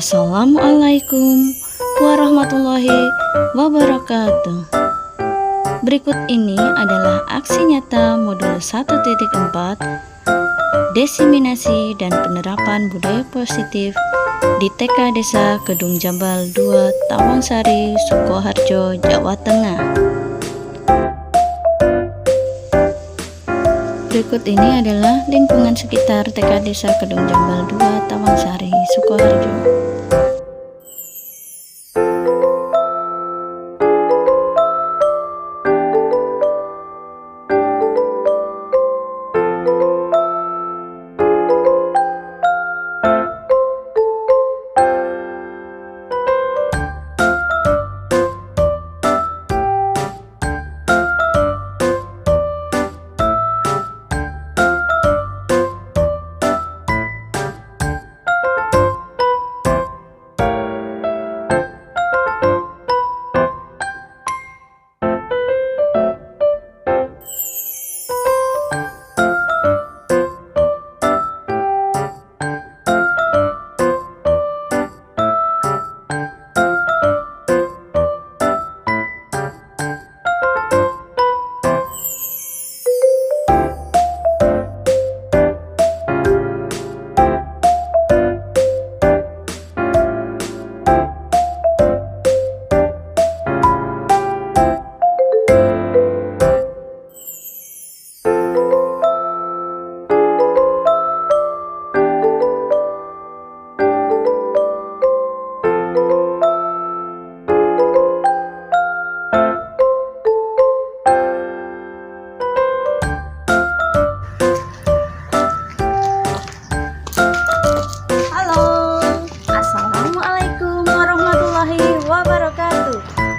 Assalamualaikum warahmatullahi wabarakatuh. Berikut ini adalah aksi nyata modul 1.4 Diseminasi dan penerapan budaya positif di TK Desa Kedung Jambal 2 Tawangsari, Sukoharjo, Jawa Tengah. Berikut ini adalah lingkungan sekitar TK Desa Kedung Jambal 2 Tawangsari, Sukoharjo.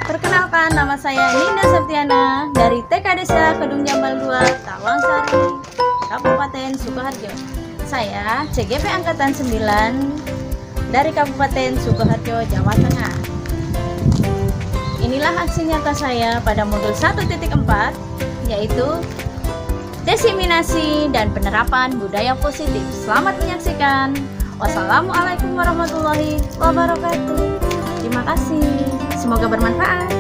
Perkenalkan, nama saya Nina Septiana dari TK Desa Kedung Jambal 2 Tawangsari, Kabupaten Sukoharjo. Saya CGP Angkatan 9 dari Kabupaten Sukoharjo, Jawa Tengah. Inilah aksi nyata saya pada modul 1.4, yaitu Diseminasi dan penerapan budaya positif. Selamat menyaksikan. Wassalamualaikum warahmatullahi wabarakatuh. Terima kasih. Semoga bermanfaat.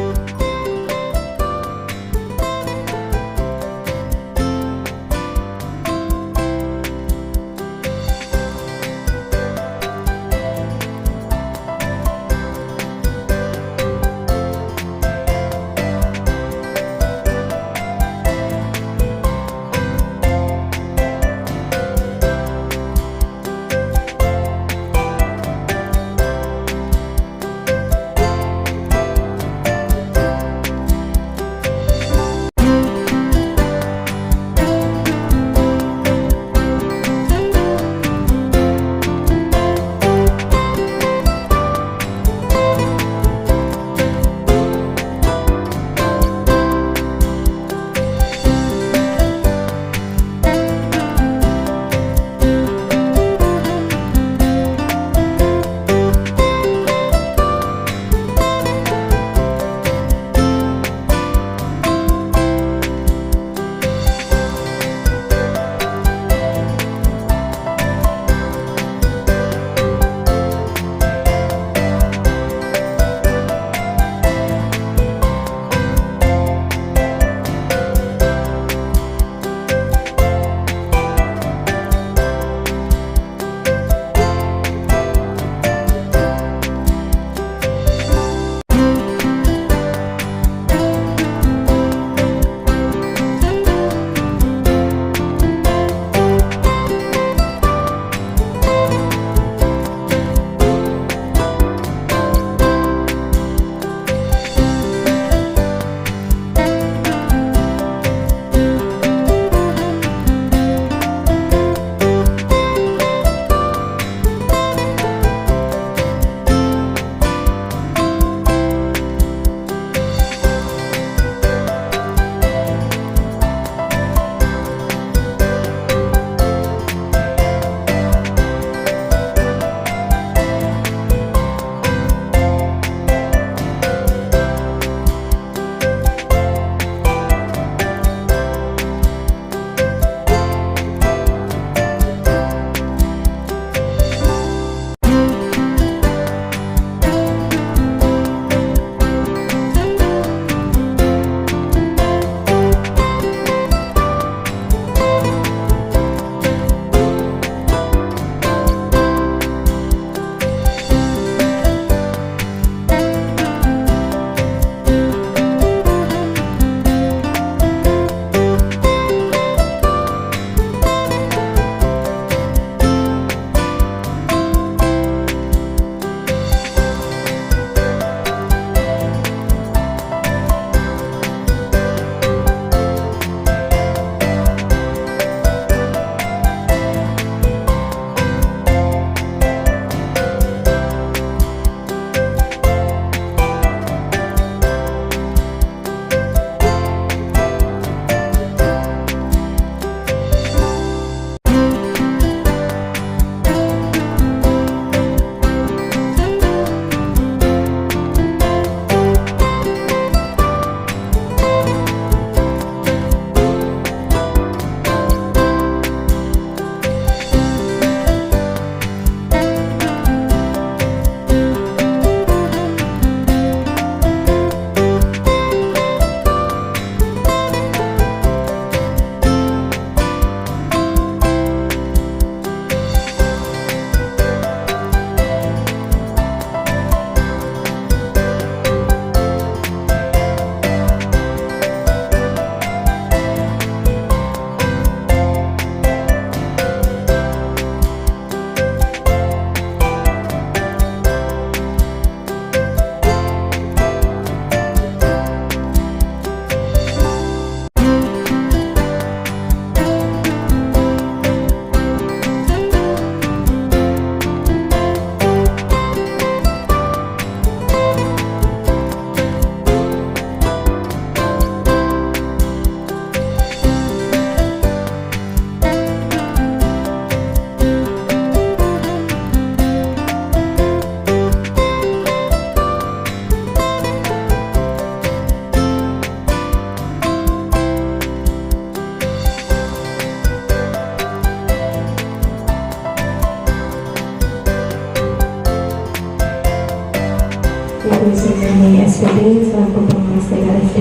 SPD selaku pengurus TKSD.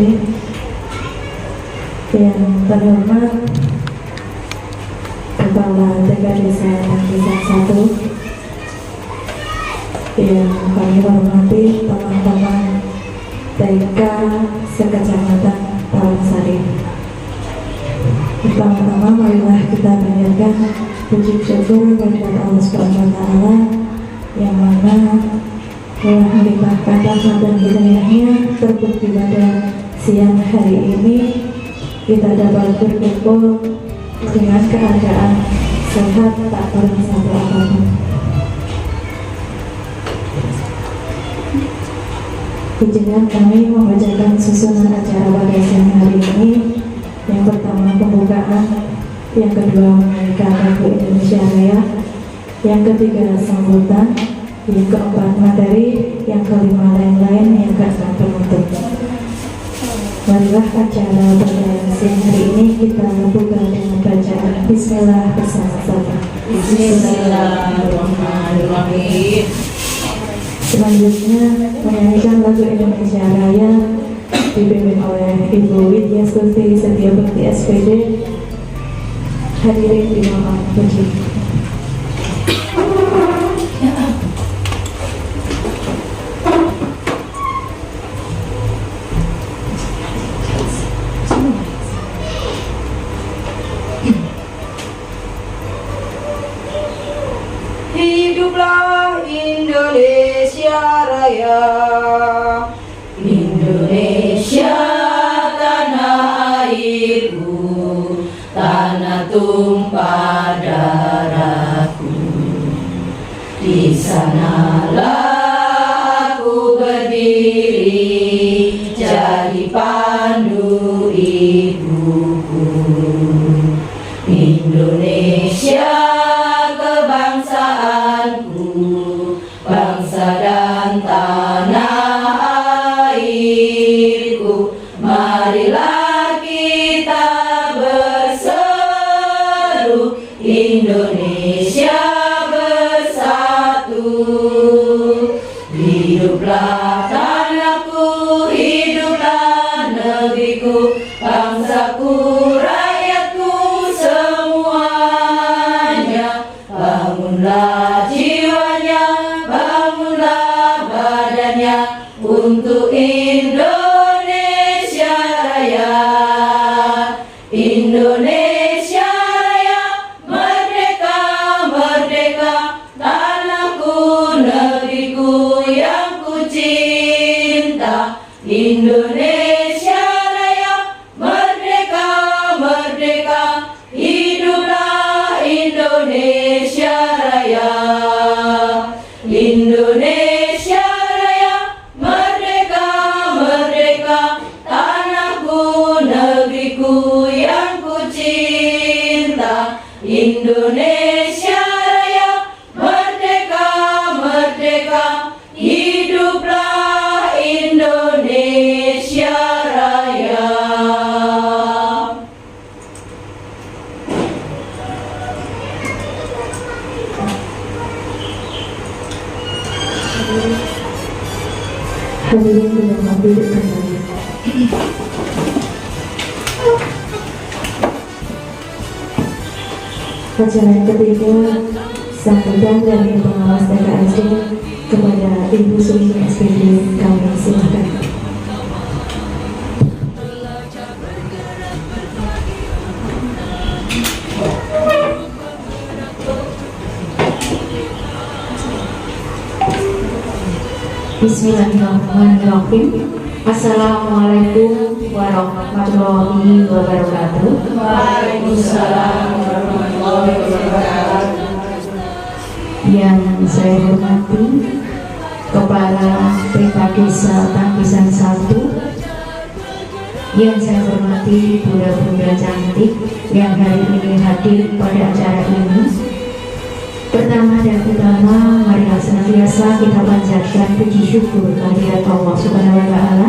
Yang terhormat Kepala TK Desa Tangkisan 1, yang kami hormati teman-teman TK sekecamatan Tawangsari. Pertama-tama marilah kita panjatkan puji syukur kepada Allah Subhanahu wa Ta'ala yang mana telah melimpahkan rahmat dan hidayahnya, terbukti pada siang hari ini kita dapat berkumpul dengan keadaan sehat, tak bermasalah apapun. Izinkan kami membacakan susunan acara pada siang hari ini. Yang pertama pembukaan, yang kedua mengenai Lagu Indonesia Raya, yang ketiga sambutan, yang keempat materi, yang kelima lain-lain, yang keenam penutup. Marilah acara pada siang hari ini kita buka dengan bacaan Bismillah bersama-sama. Bismillahirrahmanirrahim. Selanjutnya menyanyikan lagu Indonesia Raya dipimpin oleh Ibu Widya Stuti Setia Bekti SPD. Hadirin dimohon puji. Hiduplah Indonesia Raya, Indonesia tanah airku, tanah tumpah darahku. Di sanalah aku berdiri, jadi pandu ibuku. Indonesia kebangsaanku, bangsa dan tanah airku. Marilah kita berseru, Indonesia bersatu. Hiduplah tanahku, hiduplah negeriku, bangsaku, rakyatku semuanya. Bangunlah jiwanya, bangunlah badannya untuk Indonesia Raya. Indonesia Raya, merdeka, merdeka, tanahku, negeriku yang ku cinta. Indonesia Raya, merdeka, merdeka, hiduplah Indonesia Raya. Indonesia Raya, merdeka, merdeka, tanahku, negeriku yang ku cinta. Indonesia Raya, merdeka, merdeka, hiduplah Indonesia Raya. Hadirin dimohon duduk kembali. Acara yang ketiga, sambutan dari pengawas TKSD kepada Ibu Sumi SPD, kami silakan. Bismillahirrahmanirrahim. Assalamualaikum warahmatullahi wabarakatuh. Waalaikumsalam warahmatullahi wabarakatuh. Yang saya hormati Kepala TK Desa Tangkisan 1, yang saya hormati bunda-bunda cantik yang hari ini hadir pada acara ini. Pertama dan utama, marilah senantiasa kita panjatkan puji syukur kehadirat Allah Subhanahu wa Ta'ala,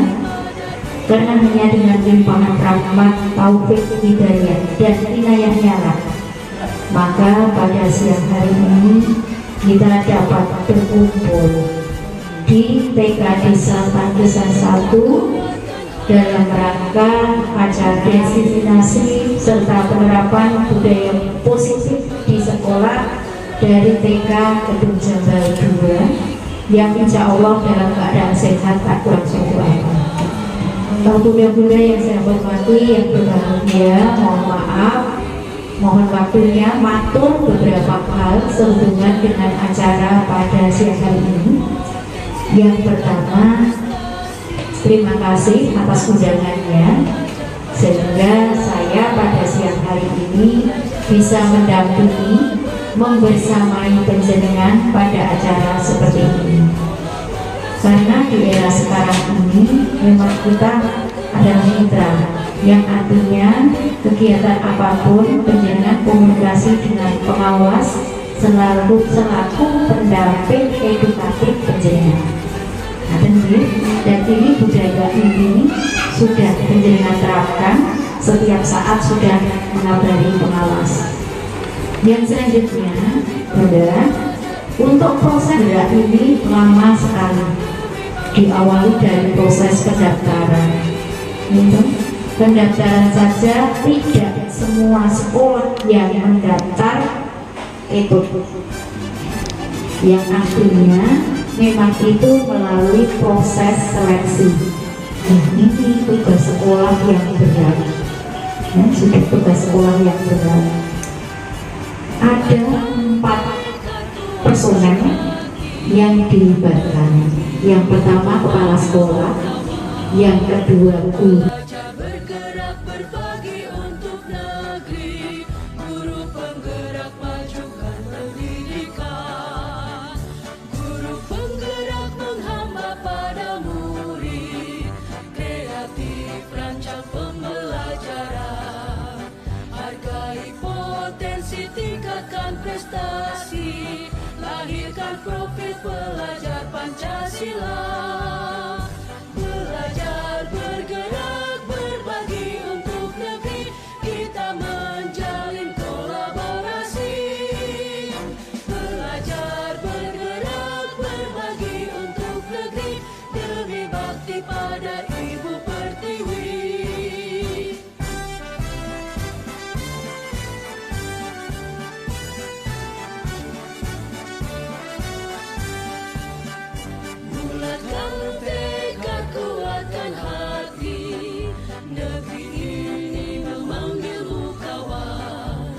karena hanya dengan limpahan rahmat, taufik, hidayah, dan inayahnya lah, maka pada siang hari ini kita dapat berkumpul di TK Desa Pantesan 1 dalam rangka acara destinasi serta penerapan budaya positif di sekolah dari TK Kedung Jambal 2 yang insya Allah dalam keadaan sehat tak kurang suatu hari. Bunda-bunda yang saya hormati, yang berbahagia, mohon maaf, mohon waktunya matur beberapa hal sehubungan dengan acara pada siang hari ini. Yang pertama, terima kasih atas undangannya sehingga saya pada siang hari ini bisa mendampingi, membersamai penjenengan pada acara seperti ini. Karena di era sekarang ini memang kita adalah mitra, yang artinya kegiatan apapun penjenengan komunikasi dengan pengawas selaku pendamping edukatif penjenengan. Dan ini budaya ini sudah penjenengan terapkan, setiap saat sudah mengabari pengawas. Yang selanjutnya, Bunda, untuk proses gerak ini lama sekali. Diawali dari proses pendaftaran. Pendaftaran saja tidak semua sekolah yang mendaftar ikut. Yang artinya memang itu melalui proses seleksi. Ini tugas sekolah yang berat. Sudah tugas sekolah yang berat. Ada 4 personel yang dilibatkan. Yang pertama kepala sekolah, yang kedua guru. Bergerak berbagi untuk negeri, guru penggerak majukan pendidikan, guru penggerak menghamba pada murid, kreatif rancang pembelajaran, hargai potensi, tingkatkan prestasi, lahirkan profil pelajar Pancasila. Belajar bergerak berbagi untuk negeri, kita menjalin kolaborasi. Belajar bergerak berbagi untuk negeri, demi bakti pada Ibu Pertiwi. Bulatkan tekad, kuatkan hati, negeri ini memanggilmu kawan.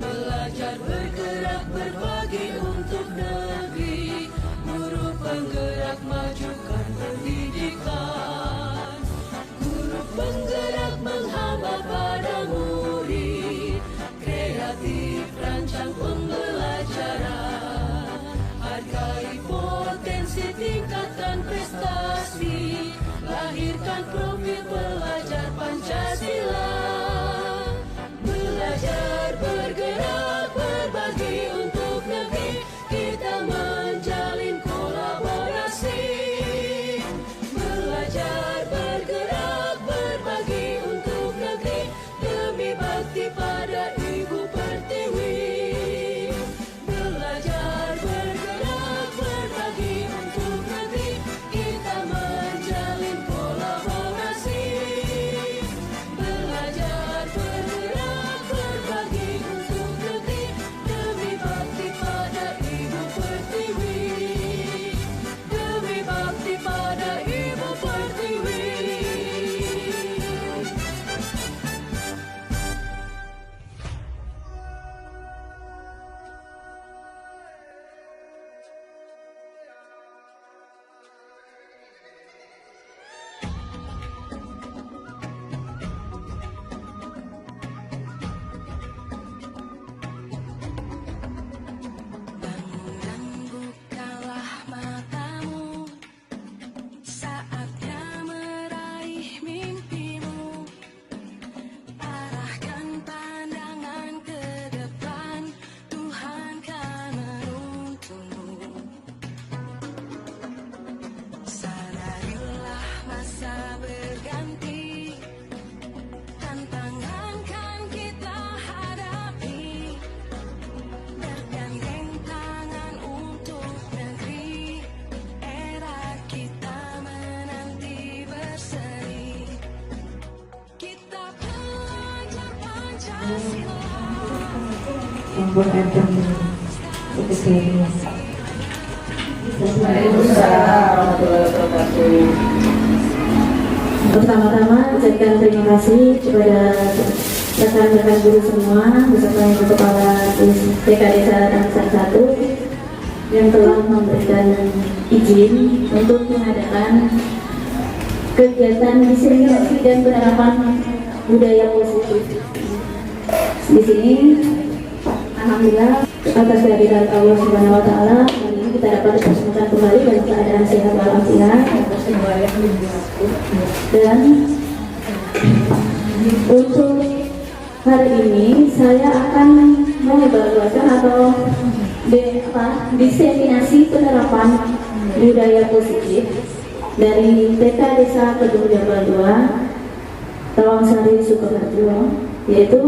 Belajar bergerak berbagi untuk negeri, guru penggerak majukan pendidikan, guru penggerak menghamba pada murid, kreatif rancang pembelajaran, hargai potensi, tingkatkan prestasi, lahirkan profil pelajar Pancasila. Belajar bergerak berbagi untuk negeri, kita menjalin kolaborasi. Belajar bergerak berbagi untuk negeri, demi bakti pada Ibu Pertiwi. Belajar bergerak berbagi untuk negeri, kita menjalin kolaborasi. maupun ekonomi. Itu saja. Pertama-tama ucapkan terima kasih kepada rekan-rekan guru semua beserta Ibu Kepala TK Desa Rangsan 1 yang telah memberikan izin untuk mengadakan kegiatan diseminasi dan penerapan budaya positif. Di sini, alhamdulillah atas kehadiran Allah Subhanahu Wa Taala, hari ini kita dapat dipertemukan kembali dalam keadaan sehat walafiat. Dan untuk hari ini saya akan mengevaluasi atau diseminasi penerapan budaya positif dari TK Desa Kedung Jamal 2 Tawangsari Sukoharjo, yaitu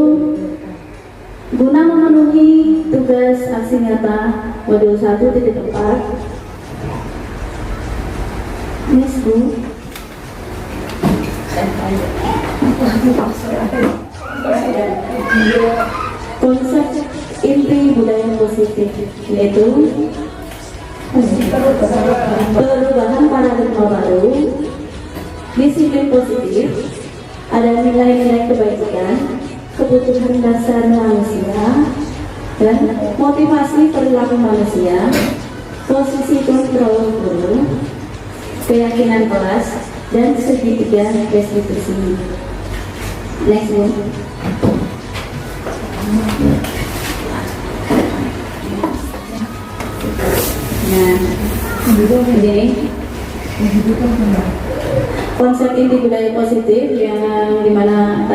guna memenuhi tugas aksi nyata modul 1.4 Miss Bu. Konsep inti budaya positif yaitu perubahan paradigma baru, disiplin positif, ada nilai-nilai kebaikan, kebutuhan dasar manusia, dan motivasi perilaku manusia, posisi kontrol guru, keyakinan kelas, dan segitiga restitusi. Next one. Nah, ini konsep inti budaya positif yang dimana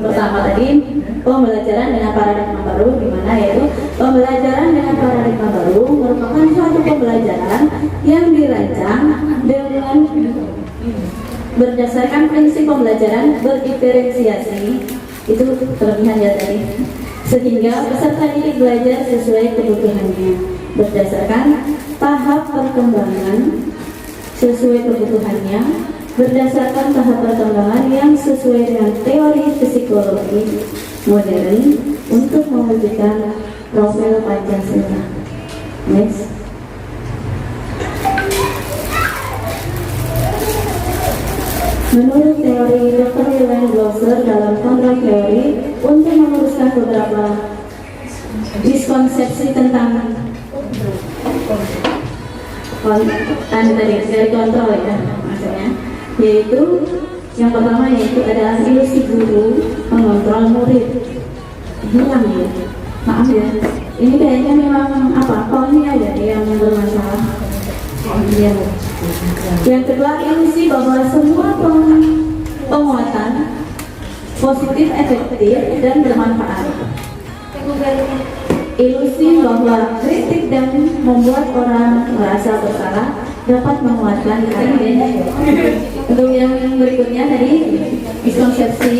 pertama tadi pembelajaran dengan paradigma baru, dimana yaitu pembelajaran dengan paradigma baru merupakan suatu pembelajaran yang dirancang dengan berdasarkan prinsip pembelajaran berdiferensiasi, itu kelebihan ya tadi, sehingga peserta didik belajar sesuai kebutuhannya berdasarkan tahap perkembangan sesuai kebutuhannya, berdasarkan tahap perkembangan yang sesuai dengan teori psikologi modern untuk mewujudkan profil Pancasila. Next. Menurut teori Dr. Wilhelm Blosser dalam kontrak teori, untuk meluruskan beberapa miskonsepsi tentang dari kontrol ya maksudnya, yaitu yang pertama yaitu adalah ilusi guru mengontrol murid. Hilang ya, maaf ya, ini kayaknya memang ini ada yang bermasalah. Yang kedua, ilusi bahwa semua penguatan positif, efektif, dan bermanfaat. Ilusi bahwa kritik dan membuat orang merasa bersalah dapat menguatkan diri. Untuk yang berikutnya tadi miskonsepsi,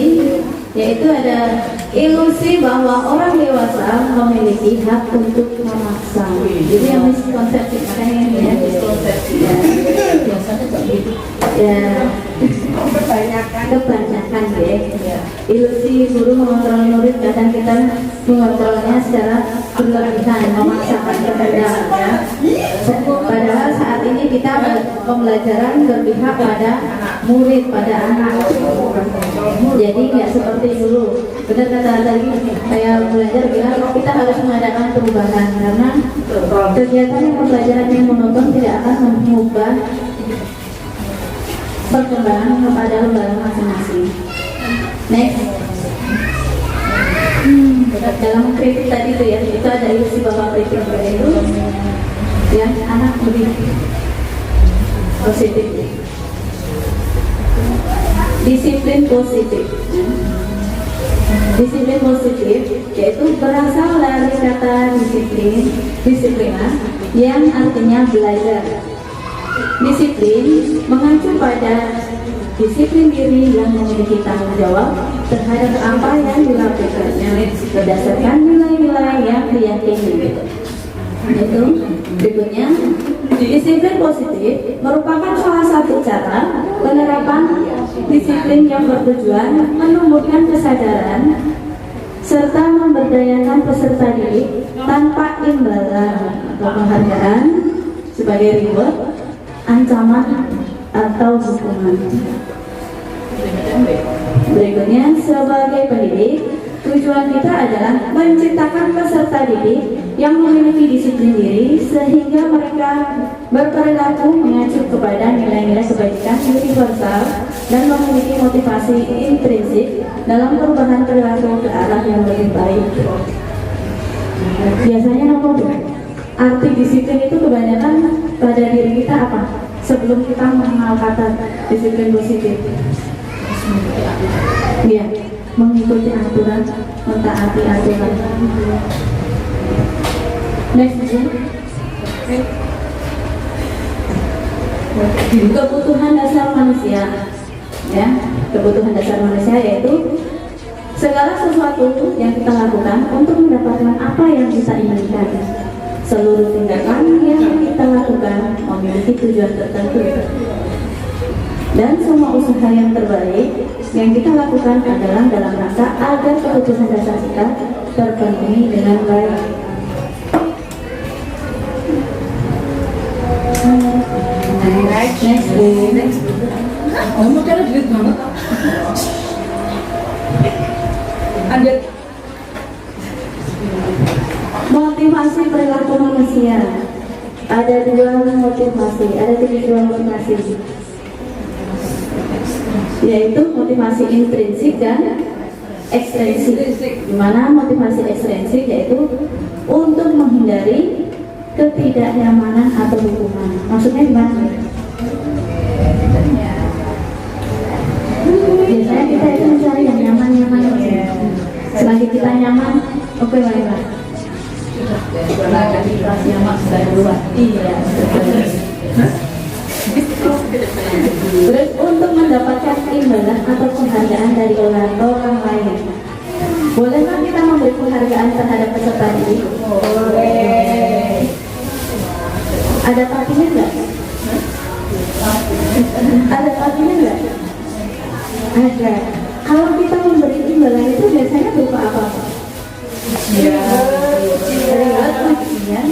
yaitu ada ilusi bahwa orang dewasa memiliki hak untuk memaksa. Jadi yang miskonsepsi, makanya ini ya miskonsepsi ya kebanyakan ya. Ilusi guru mengontrol murid, kadang kita mengontrolnya secara berlebihan, memaksakan kehendak ya. Padahal saat ini kita pembelajaran berpihak pada murid, pada anak. Jadi nggak seperti dulu. Benar kata tadi saya belajar bilang kita harus mengadakan perubahan, karena kegiatan pembelajaran yang monoton tidak akan mengubah perkembangan pada lembaga masing-masing. Next. Dalam kritik tadi itu ya, itu ada ilusi bahwa kritik itu yang anak lebih positif. Disiplin positif. Disiplin positif yaitu berasal dari kata disiplina yang artinya belajar. Disiplin mengacu pada disiplin diri yang memiliki tanggung jawab terhadap apa yang dilakukannya berdasarkan nilai-nilai yang diyakini. Itu berikutnya, disiplin positif merupakan salah satu cara penerapan disiplin yang bertujuan menumbuhkan kesadaran serta memberdayakan peserta didik tanpa imbalan atau penghargaan sebagai reward, ancaman, atau hukuman. Berikutnya, sebagai pendidik, tujuan kita adalah menciptakan peserta didik yang memiliki disiplin diri sehingga mereka berperilaku mengacu kepada nilai-nilai kebaikan universal dan memiliki motivasi intrinsik dalam perubahan perilaku ke arah yang lebih baik. Biasanya nomor arti disiplin itu kebanyakan pada diri kita apa? Sebelum kita mengenal kata disiplin positif, ya, mengikuti aturan, mentaati aturan. Next, kebutuhan dasar manusia, ya, kebutuhan dasar manusia yaitu segala sesuatu yang kita lakukan untuk mendapatkan apa yang kita inginkan. Seluruh tindakan yang kita lakukan memiliki tujuan tertentu, dan semua usaha yang terbaik yang kita lakukan adalah dalam rangka agar kebutuhan dasar kita terpenuhi dengan baik. Next. Oh, mau cara duit banget. Lanjut. Motivasi perilaku manusia. Ada dua motivasi, ada dua motivasi, yaitu motivasi intrinsik dan ekstrinsik. Dimana motivasi ekstrinsik yaitu untuk menghindari ketidaknyamanan atau hukuman. Maksudnya gimana? Biasanya kita itu mencari yang nyaman-nyaman. Selagi kita nyaman, oke baiklah. Iya. Terus untuk mendapatkan imbalan atau penghargaan dari orang lain, bolehkah kita memberi penghargaan terhadap peserta didik? Boleh. Ada tapinya enggak? Ada tapinya enggak? Ada. Kalau kita memberi imbalan itu biasanya berupa apa? Ya, pujian,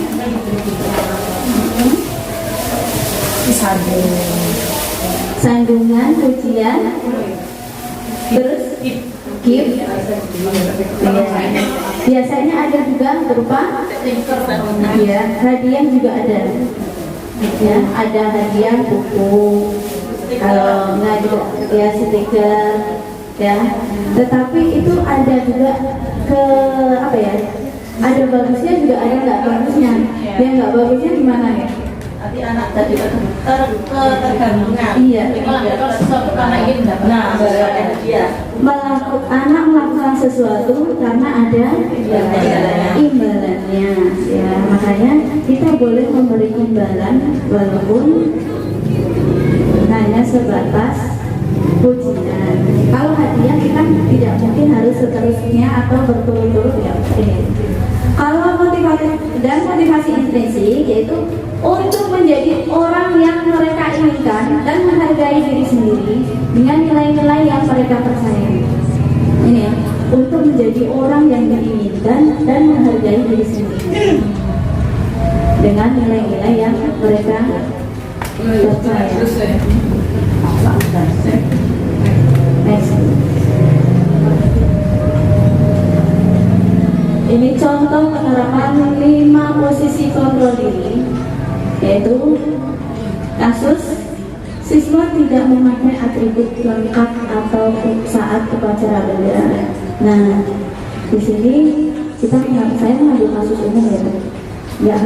sanggungan, pujian, terus gift. Biasanya ada juga berupa ya, hadiah juga ada. Ya, ada hadiah buku, kalau nggak juga ya stiker, ya. Tetapi itu ada juga ke apa ya? Ada bagusnya juga ada nggak bagusnya. Yang nggak bagusnya gimana ya? Nanti anak tadi tergantungan. Iya. Kalau sesuatu karena ingin dapat. Nah, dia Anak melakukan sesuatu karena ada imbalannya. Ya, makanya kita boleh memberi imbalan walaupun hanya sebatas pujian. Kalau hadiah kita tidak mungkin harus seterusnya atau berturut-turut, ya. Kalau motivasi intrinsik yaitu untuk menjadi orang yang mereka inginkan dan menghargai diri sendiri dengan nilai-nilai yang mereka percayai. Ini ya, untuk menjadi orang yang diinginkan dan menghargai diri sendiri dengan nilai-nilai yang mereka percaya. Next. Ini contoh penerapan 5 posisi kontrol diri, yaitu kasus siswa tidak memakai atribut lengkap atau saat upacara bendera. Nah, di sini saya mengambil kasus umum ya, nggak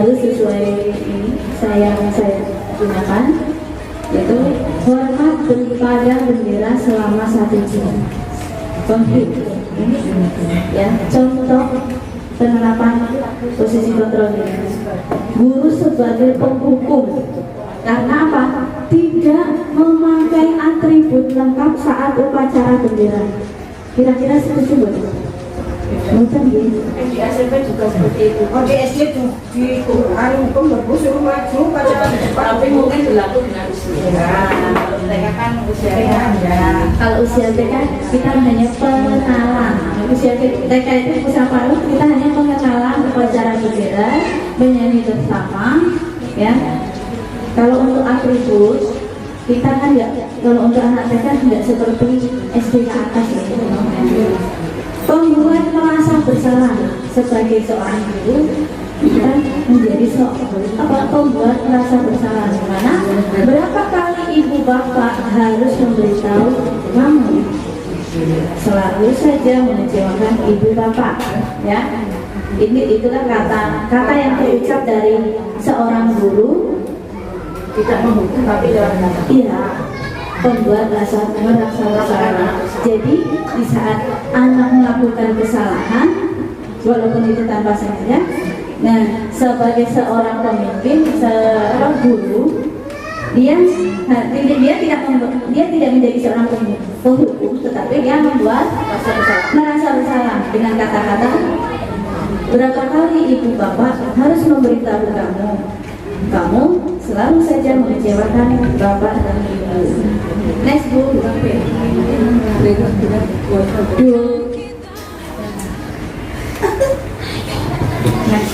harus sesuai ini saya gunakan, yaitu hormat pada bendera selama 1 jam. Ya, contoh penerapan posisi kontrol diri. Guru sebagai penghukum karena apa? Tidak memakai atribut lengkap saat upacara bendera. Kira-kira setuju betul? Mungkin Di SMP juga seperti itu. Oh di SD tuh di anu hukum bagus suruh maju pada Tapi mungkin berlaku dengan usia. Kalau mereka kan usianya ada. kalau usia TK kita hanya pengenalan. Usia TK itu usia paruh kita hanya pengenalan upacara bendera, menyanyi bersama, ya. Kalau untuk atribut kita kan kalau untuk anak TK tidak seperti SD ke atas ya. Pembuat merasa bersalah sebagai seorang guru kita menjadi pembuat merasa bersalah, dimana berapa kali ibu bapak harus memberitahu kamu selalu saja mengecewakan ibu bapak, ya. Itulah kata yang terucap dari seorang guru, Tidak menghukum tapi lewat kata. iya, pembuat merasa bersalah. Jadi di saat anak melakukan kesalahan, walaupun itu tanpa sengaja, nah sebagai seorang pemimpin, seorang guru, dia tidak menjadi seorang penghukum, tetapi dia membuat merasa bersalah dengan kata-kata, berapa kali ibu bapak harus memberitahu kamu selalu saja mengecewakan bapak dan ibu. Next Bu.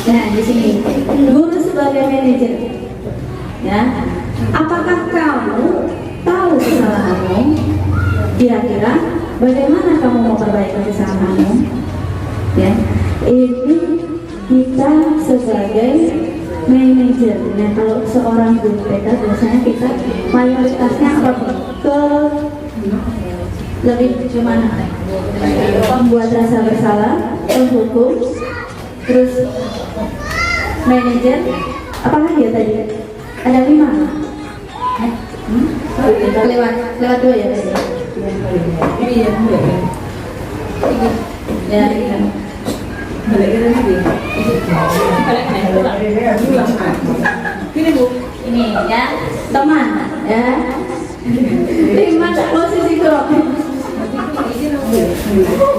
Nah, di sini guru sebagai manajer, ya. Apakah kamu tahu kesalahanmu? Kira-kira bagaimana kamu memperbaiki kesalahanmu? Ya, ini kita sebagai manajer. Nah, kalau seorang guru TK biasanya kita mayoritasnya apa? Lebih gimana? Membuat rasa bersalah, penghukum, terus manajer. Apalagi ya tadi? Ada 5. Lewat 2 ya tadi. Iya. Ya, iya. Gini Bu, Ini ya, teman, ya. 5 posisi kontrol.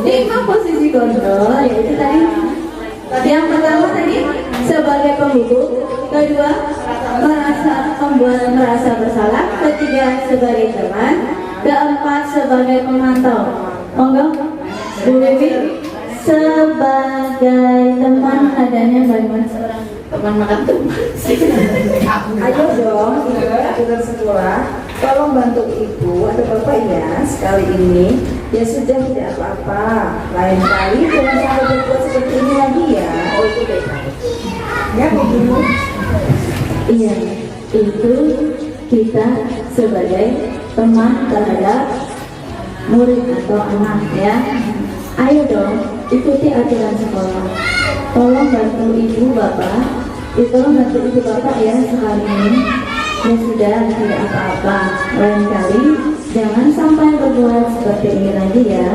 5 posisi kontrol, yaitu tadi. Yang pertama tadi sebagai penghukum, kedua membuat merasa bersalah, ketiga sebagai teman, keempat sebagai pemantau. Monggo, Bu Wiwi. Sebagai teman adanya bagaimana seorang teman makan tuh. ayo dong aturan sekolah tolong bantu ibu atau bapak ya sekali ini ya sudah tidak apa-apa, lain kali jangan sampai berbuat seperti ini lagi ya. Oh itu beda. Ya begitu. Iya, itu kita sebagai teman terhadap murid atau anak, ya. Ayo dong, ikuti aturan sekolah. Tolong bantu ibu bapak, tolong bantu ibu bapak ya sekali ini. Ya sudah, tidak apa-apa. Lain kali jangan sampai berbuat seperti ini lagi ya.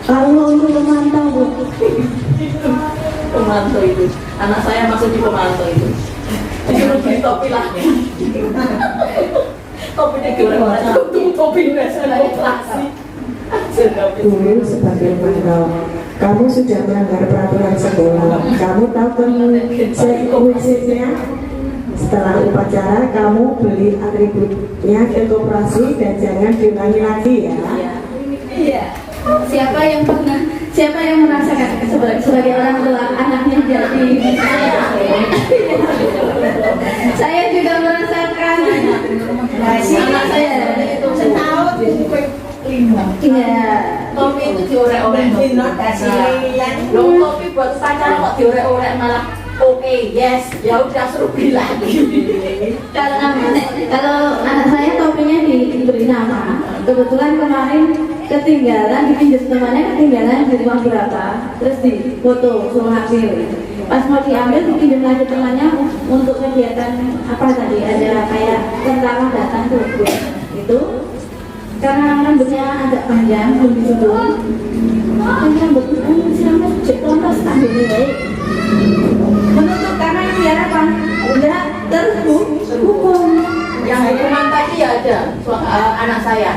Kalau untuk memantau Bu, Pemantau itu, anak saya masuk di pemantau itu. Disuruh beli topi lah. Topinya gimana? Topi biasanya klasik. Guru sebagai pemantau, kamu sudah melanggar peraturan sekolah. Kamu tahu konsekuensinya. Setelah upacara, kamu beli atributnya ke koperasi dan jangan diulangi lagi ya. iya. Siapa yang merasakan sebagai orang tua anaknya jadi saya juga merasakan anak saya Setahun iya. Topi itu diorek-orek. Lo topi buat pacar kok diorek-orek malah oke, yes, ya udah suruh beli lagi. Kalau anak saya topinya diberi nama, kebetulan kemarin ketinggalan, dipinjam temannya ketinggalan di rumah berapa, terus di foto suruh ambil. Pas mau diambil dipinjam lagi temannya untuk kegiatan apa tadi, ada kayak tentara datang tuh itu. Karena rambutnya agak panjang, belum disusun. Kan rambutnya siapa contoh ambil baik. Menutup karena yang biar apa? Udah terhukum. Yang hukuman tadi ya ada anak saya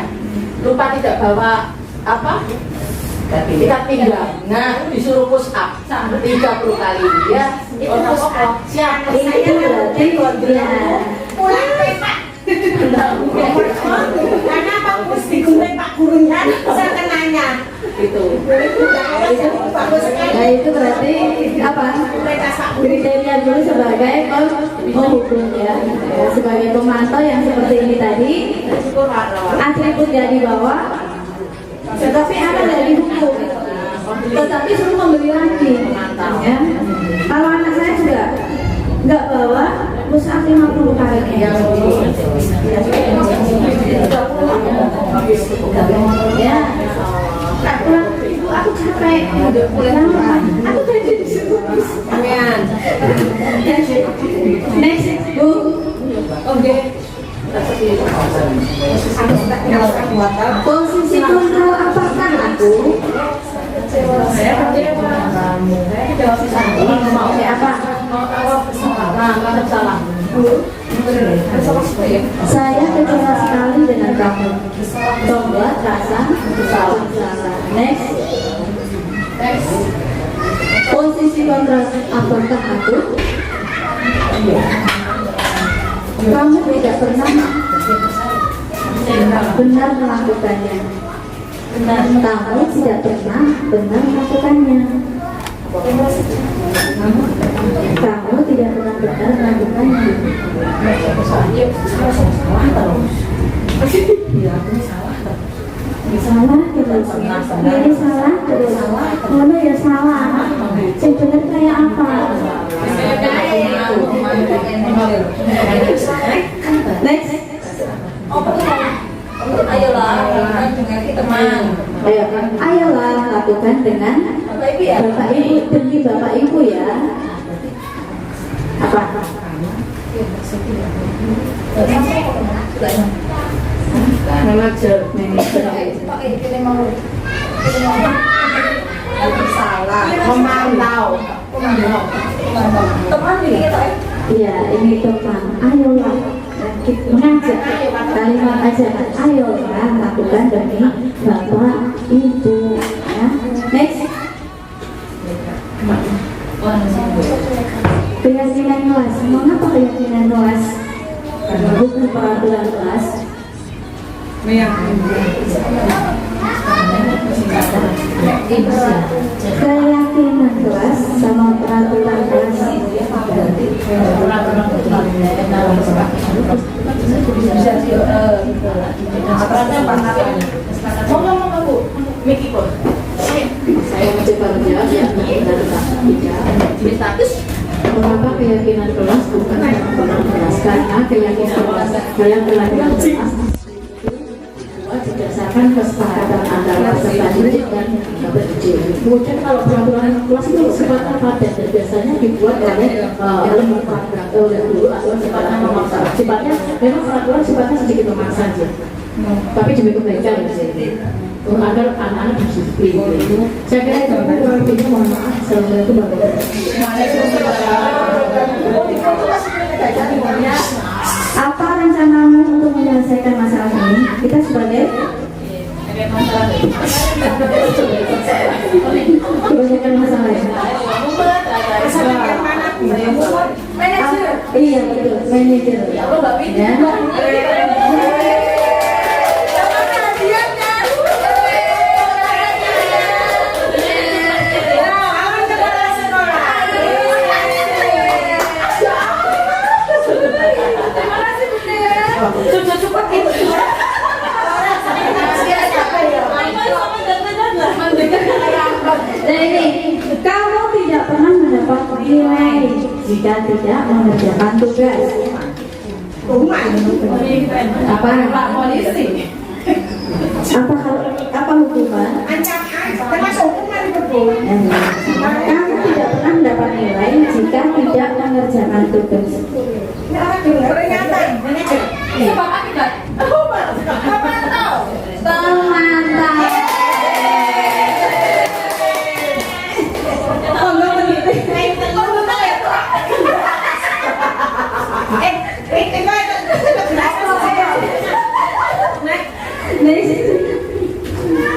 lupa tidak bawa apa Kita tinggal. Nah, disuruh push up 30 kali ya. Itu push up. Siap. Itu berarti Pulang pepak. Karena Pak mesti gunting Pak gurunya, saya kenanya. Gitu. Bagus sekali. Nah itu berarti apa? Kriteria dulu sebagai penghubung ya. Sebagai pemantau yang seperti ini tadi, atributnya di bawah, tetapi anak dari hukum, tetapi suruh membeli lagi. Ya. Kalau anak saya juga nggak bawa, push up 50 kali. Ya. Aku capek, aku tadi disuruh. Next, Bu. Oke. Posisi kontrol apakah aku? Saya kecewa sekali dengan kamu. Membuat rasa bersalah. Next. Posisi kontrol apakah aku? Kamu tidak pernah benar melakukannya. Kamu tidak pernah benar melakukannya. Kamu tidak pernah benar melakukannya. Salah terus. Ini salah terus. Mana ya salah? Yang benar kayak apa? Next. Ayolah, dengan teman. Ayolah lakukan dengan Bapak Ibu, demi Bapak Ibu ya. Apa? Manajer. Salah, memantau. Teman ini kita. Iya, ini teman. Ayolah mengajak kalimat ajakan. Ayolah lakukan demi Bapak Ibu. Ya. Next. Keyakinan kelas. Mengapa keyakinan kelas? Karena bukan peraturan kelas. Keyakinan kelas sama peraturan kelas. Saya mencoba menjawab ya. Mengapa keyakinan kelas bukan peraturan kelas? Karena keyakinan kelas berdasarkan kesepakatan antara peserta didik dan pendidik. Kemudian kalau peraturan kelas itu sifatnya padat dan biasanya dibuat oleh oleh guru atau sifatnya memaksa. Sifatnya memang peraturan sifatnya sedikit memaksa saja, tapi demi kebaikan agar anak-anak disiplin. Saya kira itu intinya. Mohon maaf. Assalamualaikum warahmatullahi wabarakatuh. Apa rencanamu untuk menyelesaikan masalah ini? Kita sebagai kebanyakan masalah ya. Iya betul, manajer. Ya. Nah ini, kamu tidak pernah mendapat nilai jika tidak mengerjakan tugas. Apa polisi? Apa hukuman? Kamu tidak pernah mendapat nilai jika tidak mengerjakan tugas. Pemantau.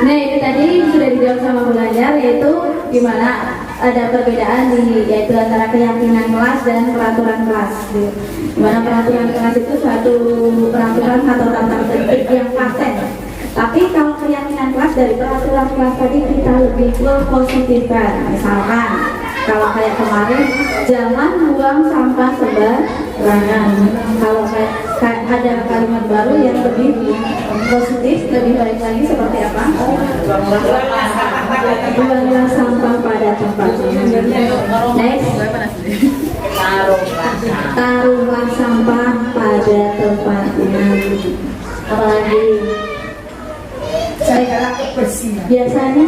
Nah itu tadi sudah jawab sama belajar, yaitu gimana ada perbedaan yaitu antara keyakinan kelas dan peraturan kelas. Dimana peraturan kelas itu suatu peraturan atau tata tertib yang paten. Tapi kalau keyakinan kelas dari peraturan kelas tadi kita lebih positifkan. Misalkan kalau kayak kemarin jangan buang sampah sembarangan. Kalau kayak ada kalimat baru yang lebih positif, lebih baik lagi seperti apa? Buanglah sampah pada tempatnya. Next, taruhlah sampah pada tempatnya. Apalagi biasanya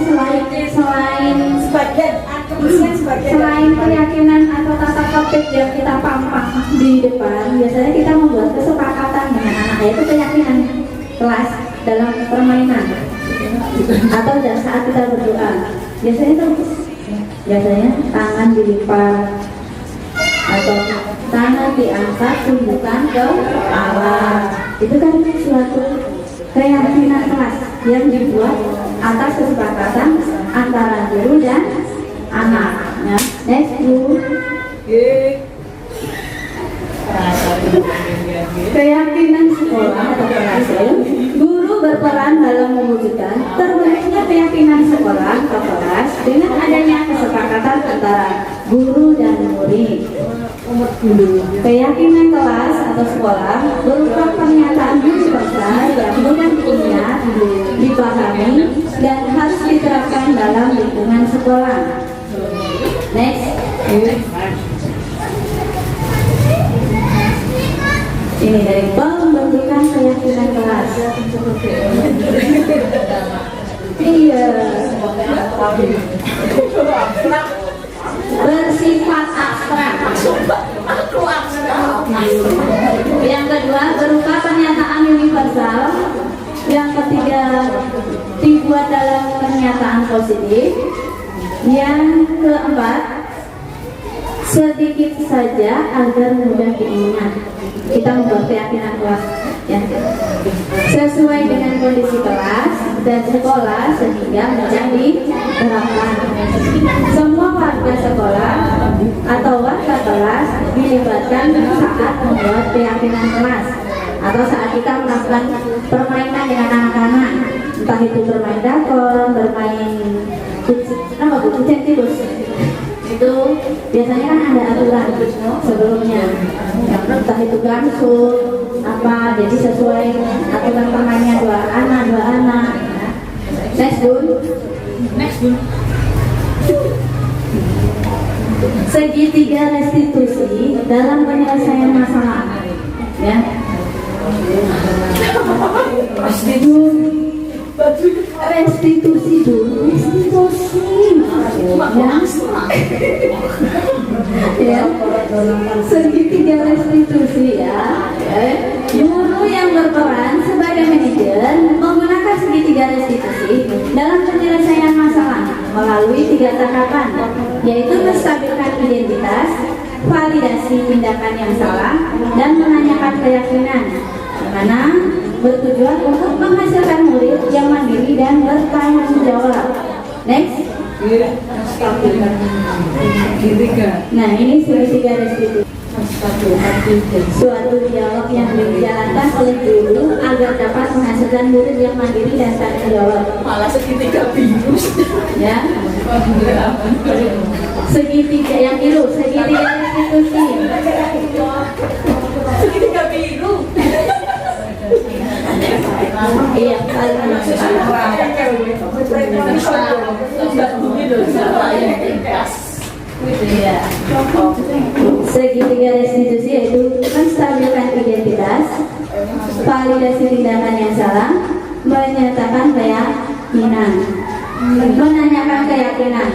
selain keyakinan atau tata tertib yang kita pampang di depan, biasanya kita membuat kesepakatan dengan anak, yaitu keyakinan kelas dalam permainan atau saat kita berdoa. Biasanya tangan dilipat atau tangan diangkat tunjukkan ke Allah. Itu kan suatu keyakinan kelas yang dibuat atas kesepakatan antara guru dan anak. Ya. Next, Bu. Keyakinan sekolah atau kelas. Guru berperan dalam mewujudkan terbentuknya keyakinan sekolah atau kelas dengan adanya kesepakatan antara guru dan murid. Keyakinan kelas atau sekolah berupa pernyataan universal yang mudah diingat, dipahami, dan harus diterapkan dalam lingkungan sekolah. Next. Ini dari pembentukan keyakinan kelas. Iya. Bersifat abstrak. Yang kedua berupa pernyataan universal. Yang ketiga dibuat dalam pernyataan positif. Yang keempat sedikit saja agar mudah diingat. Kita membuat keyakinan kelas ya, sesuai dengan kondisi kelas dan sekolah sehingga mudah diterapkan. Semua warga sekolah atau warga kelas dilibatkan saat membuat keyakinan kelas atau saat kita melakukan permainan dengan anak-anak, entah itu bermain dakon, bermain kucing tikus. Itu biasanya kan ada aturan sebelumnya, entah itu langsung apa, jadi sesuai aturan permainannya dua anak. Next, Bun. Segitiga restitusi dalam penyelesaian masalah, ya. Restitusi dulu, ya. Segitiga restitusi ya. Guru yang berperan sebagai manajer menggunakan segitiga restitusi dalam penyelesaian masalah melalui 3 tahapan, yaitu menstabilkan identitas, validasi tindakan yang salah, dan menanyakan keyakinan, di mana bertujuan untuk menghasilkan murid yang mandiri dan bertanggung jawab. Next. Nah, ini segitiga restitusi. Suatu dialog yang dijalankan oleh guru agar dapat menghasilkan murid yang mandiri dan tanggung jawab. Malah segitiga biru. Ya. Segitiga yang biru, segitiga restitusi. Segitiga biru. Iya, segitiga restitusi yaitu menstabilkan identitas, validasi tindakan yang salah, menyatakan keyakinan, menanyakan keyakinan.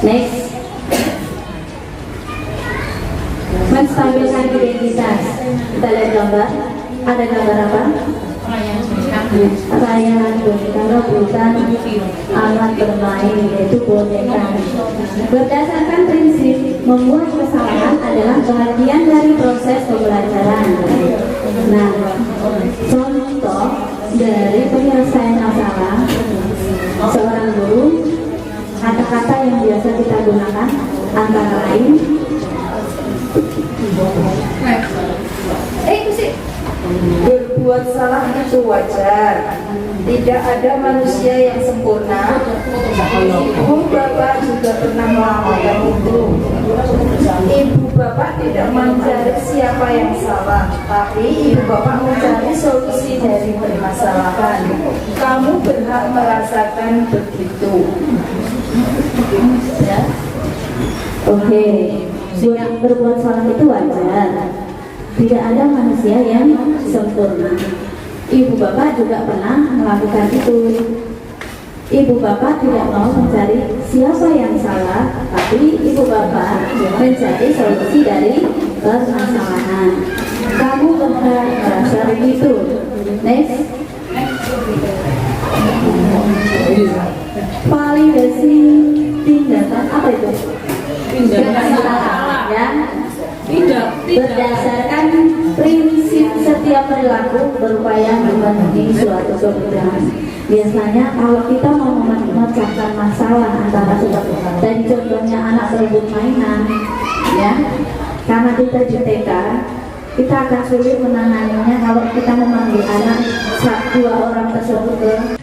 Next. Menstabilkan identitas. Kita lihat gambar. Ada gambar apa? Layangan boneka rebutan, alat bermain, yaitu boneka. Berdasarkan prinsip membuat kesalahan adalah bagian dari proses pembelajaran. Nah, contoh dari penyelesaian masalah Itu sih. Berbuat salah itu wajar. Tidak ada manusia yang sempurna. Ibu bapak juga pernah melakukan itu. Ibu bapak tidak mencari siapa yang salah, tapi ibu bapak mencari solusi dari permasalahan. Kamu berhak merasakan begitu. Oke, berbuat salah itu wajar. Tidak ada manusia yang sempurna. Ibu bapak juga pernah melakukan itu. Ibu bapak tidak mau mencari siapa yang salah, tapi ibu bapak mencari solusi dari permasalahan. Kamu berhak merasa begitu. Next. Validasi tindakan apa itu? Tindakan ya. Tidak. Berdasarkan prinsip setiap perilaku berupaya memenuhi suatu kebutuhan. Biasanya kalau kita mau memecahkan masalah antara dan contohnya anak berebut mainan, ya, karena kita di TK, kita akan sulit menanganinya kalau kita memanggil anak dua orang tersebut ke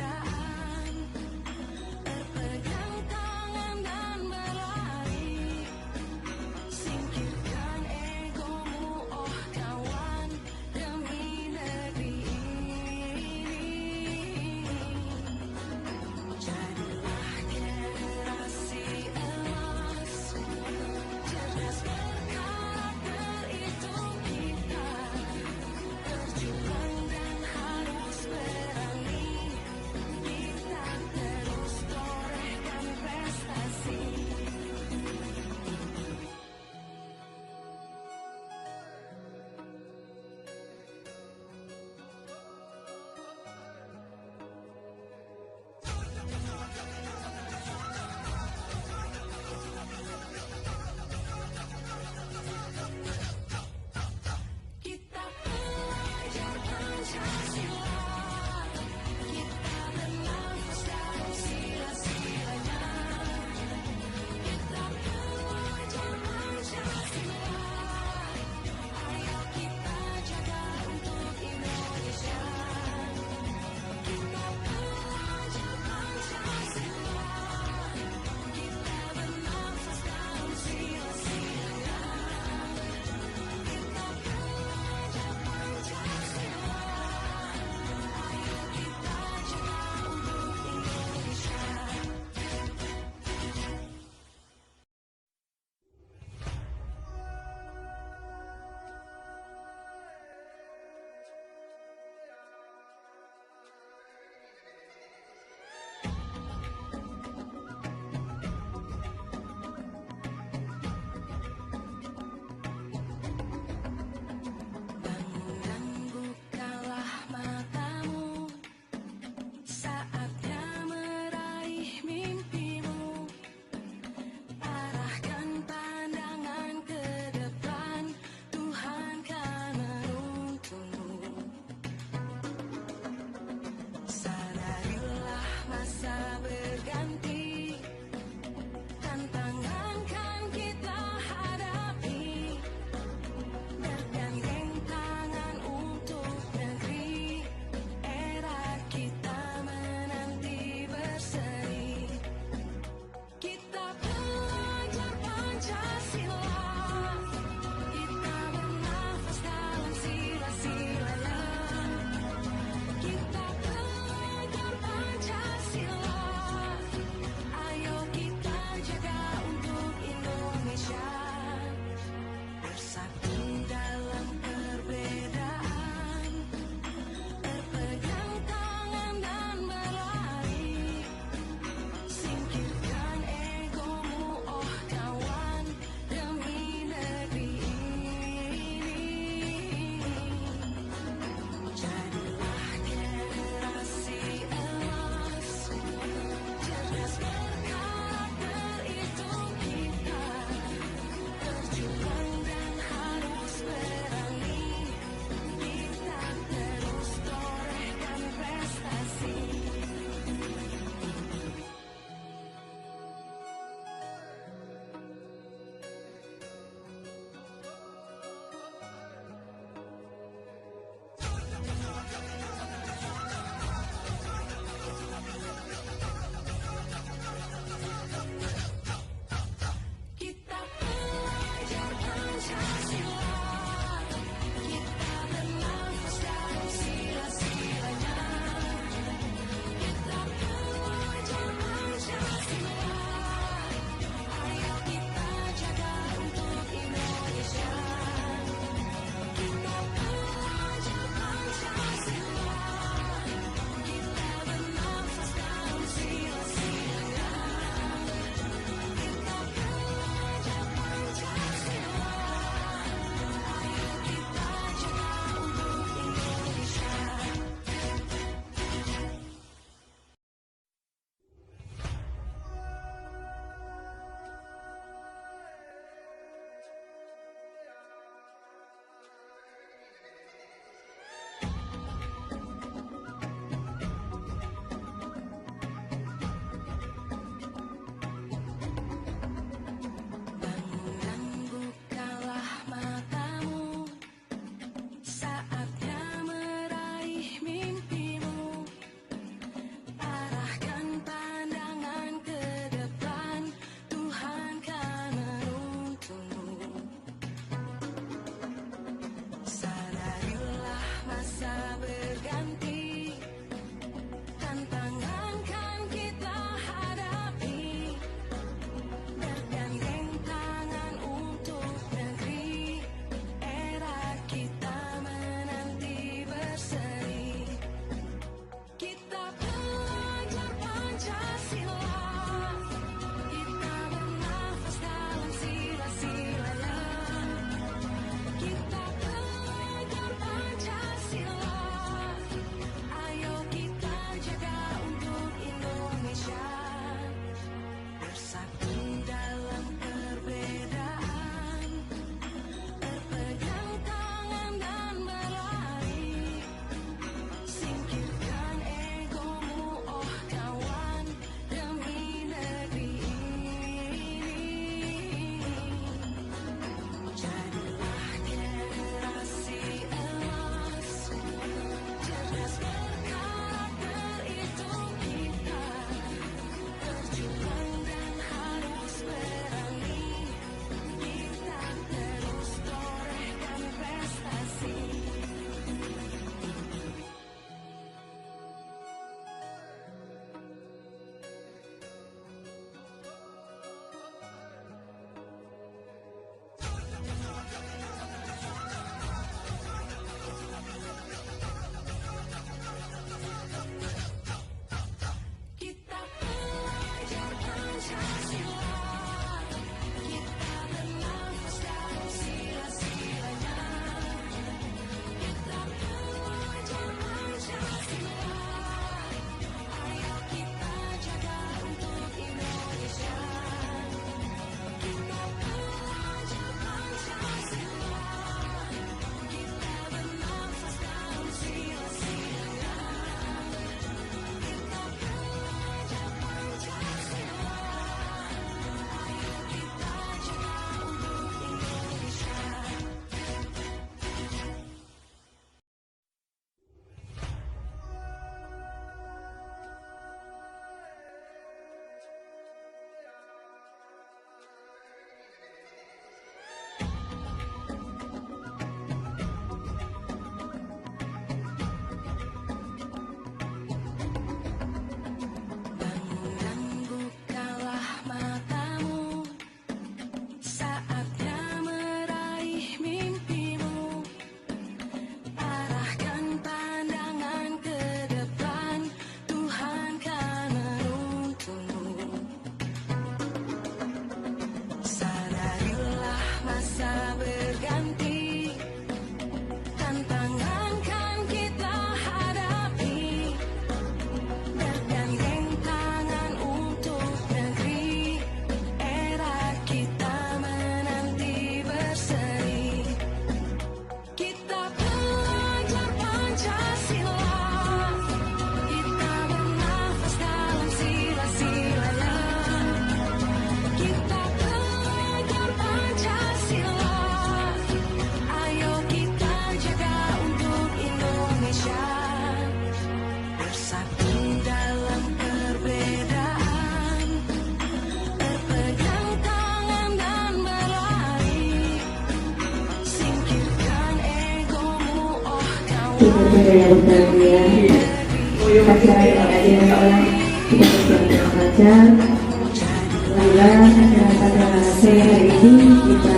sumber-sumber yang berbahagia. Acara yang ada kita berjalan lancar. Alhamdulillah, pada sore hari ini kita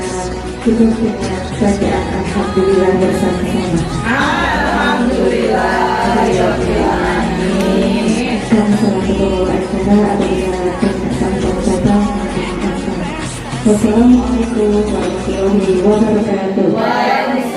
tutup dengan bacaan Alhamdulillah bersama-sama. Alhamdulillah. Dan salah satu bawa acara adalah pernyataan pengucapan. Wassalamualaikum warahmatullahi wabarakatuh.